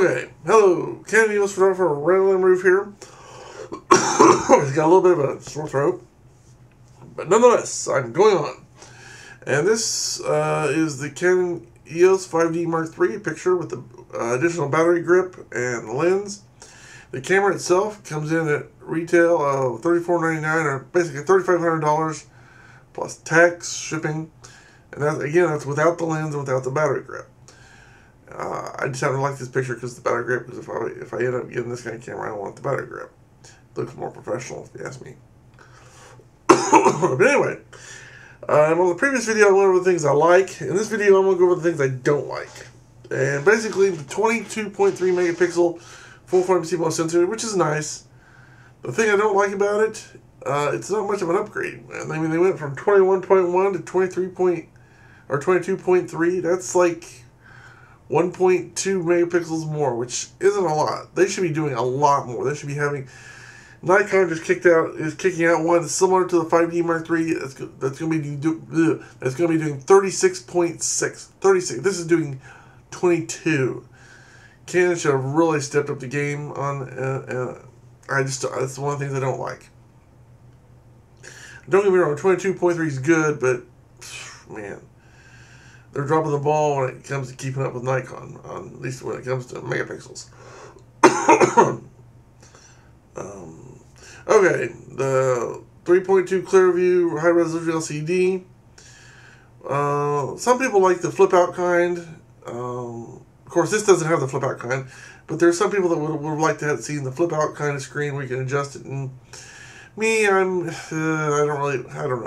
Okay, hello, Canon EOS photographer Randall and Rueff here. He's got a little bit of a sore throat, but nonetheless, I'm going on. And this is the Canon EOS 5D Mark III picture with the additional battery grip and lens. The camera itself comes in at retail of $34.99, or basically $3,500 plus tax, shipping, and that's without the lens and without the battery grip. I just happen to like this picture because the battery grip, because if I end up getting this kind of camera, I don't want the battery grip. It looks more professional, if you ask me. But anyway, on the previous video, I went over the things I like. In this video, I'm going to go over the things I don't like. And basically, the 22.3 megapixel full-frame CMOS sensor, which is nice. The thing I don't like about it, it's not much of an upgrade. I mean, they went from 21.1 to 22.3. That's like 1.2 megapixels more, which isn't a lot. They should be doing a lot more. They should be having... Nikon just kicking out one similar to the 5D Mark III. That's going to be doing 36.6. 36. This is doing 22. Canon should have really stepped up the game on. That's one of the things I don't like. Don't get me wrong, 22.3 is good, but man, they're dropping the ball when it comes to keeping up with Nikon, at least when it comes to megapixels. Okay, the 3.2 clear view, high resolution LCD. Some people like the flip out kind. Of course, this doesn't have the flip out kind, but there's some people that would like to have seen the flip out kind of screen where you can adjust it. And me, I don't know.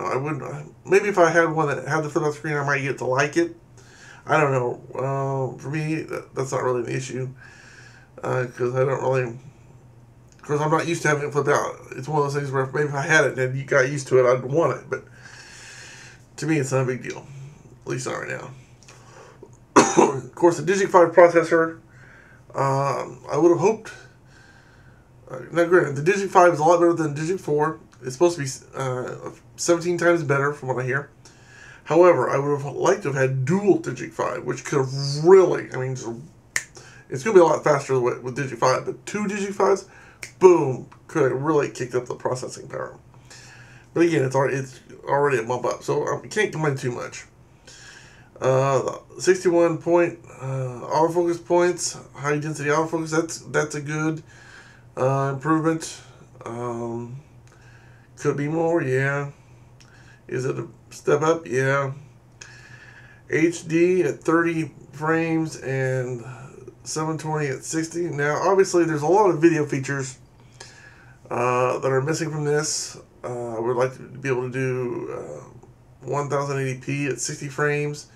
I wouldn't. Maybe if I had one that had the flip out screen, I might get to like it. I don't know. For me, that's not really an issue because I don't really. Of course, I'm not used to having it flip out. It's one of those things where maybe if I had it and you got used to it, I'd want it. But to me, it's not a big deal. At least not right now. Of course, the Digic 5 processor, I would have hoped. Now, granted, the Digic 5 is a lot better than Digic 4. It's supposed to be 17 times better from what I hear. However, I would have liked to have had dual Digic 5, which could have really, I mean, it's going to be a lot faster with Digic 5, but two Digic 5s, boom, could have really kicked up the processing power. But again, it's already a bump up, so you can't complain too much. 61 point autofocus points, high density autofocus. That's a good improvement. Could be more, yeah. Is it a step up? Yeah. HD at 30 frames and 720 at 60. Now, obviously, there's a lot of video features that are missing from this. I would like to be able to do 1080p at 60 frames.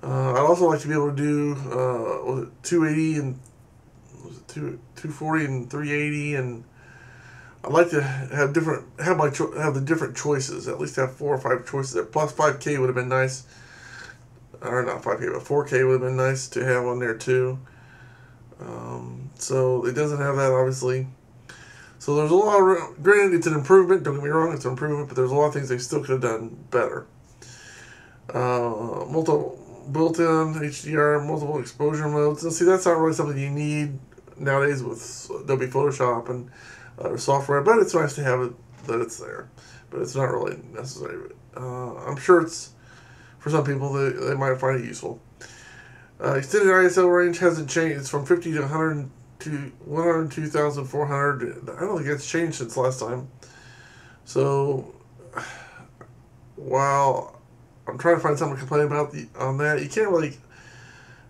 I'd also like to be able to do 280 and 240 and 380, and I'd like to have the different choices. At least have 4 or 5 choices there. Plus 5K would have been nice. Or not 5K, but 4K would have been nice to have on there too. So it doesn't have that, obviously. So there's a lot of, granted, it's an improvement, don't get me wrong, it's an improvement, but there's a lot of things they still could have done better. Multiple built-in HDR, multiple exposure modes. And see, that's not really something you need nowadays with Adobe Photoshop and other software, but it's nice to have it, that it's there. But it's not really necessary. I'm sure it's, for some people, they might find it useful. Extended ISO range hasn't changed. It's from 50 to 102,400. I don't think it's changed since last time. So, while I'm trying to find something to complain about on that, you can't really,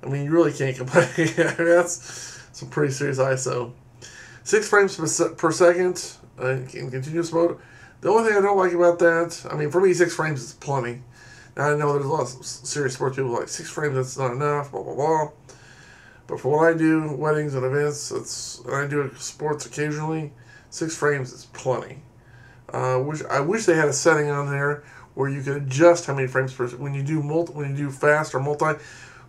I mean, you really can't complain. That's some pretty serious ISO. 6 frames per second in continuous mode. The only thing I don't like about that, I mean, for me, 6 frames is plenty. Now, I know there's a lot of serious sports people like 6 frames, that's not enough, blah, blah, blah. But for what I do, weddings and events, and I do sports occasionally, 6 frames is plenty. I wish they had a setting on there where you could adjust how many frames per when you do fast or multi.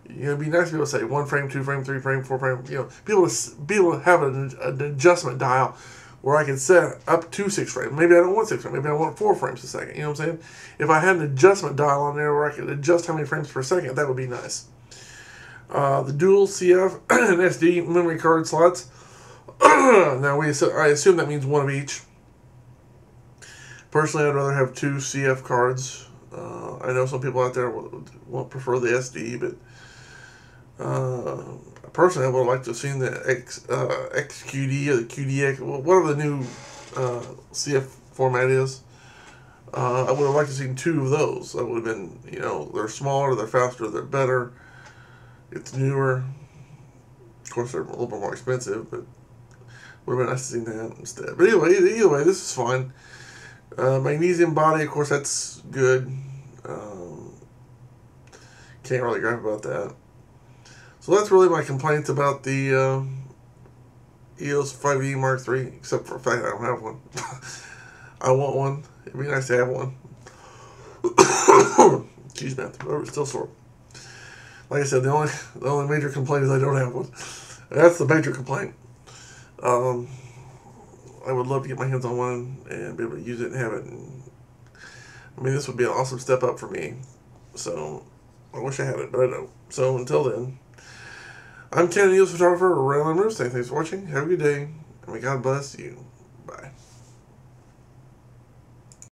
It'd be nice to be able to say 1 frame, 2 frame, 3 frame, 4 frame. Be able to have an adjustment dial where I can set up to 6 frames. Maybe I don't want 6 frames. Maybe I want 4 frames a second. You know what I'm saying? If I had an adjustment dial on there where I could adjust how many frames per second, that would be nice. The dual CF and SD memory card slots. Now, I assume that means one of each. Personally, I'd rather have 2 CF cards. I know some people out there won't prefer the SD, but personally, I would like to have seen the XQD or the QDX, whatever the new CF format is. I would have liked to have seen 2 of those. That would have been, they're smaller, they're faster, they're better. It's newer. Of course, they're a little bit more expensive, but would have been nice to see that instead. But anyway, either way, this is fine. Magnesium body, of course, that's good. Can't really gripe about that. So that's really my complaints about the EOS 5E Mark III, except for the fact I don't have one. I want one. It'd be nice to have one. Excuse me, my throat is still sore. Like I said, the only major complaint is I don't have one. That's the major complaint. I would love to get my hands on one and be able to use it and have it. This would be an awesome step up for me. So, I wish I had it, but I don't. So, until then, I'm Canon EOS photographer, Randall. Thanks for watching. Have a good day. And may God bless you. Bye.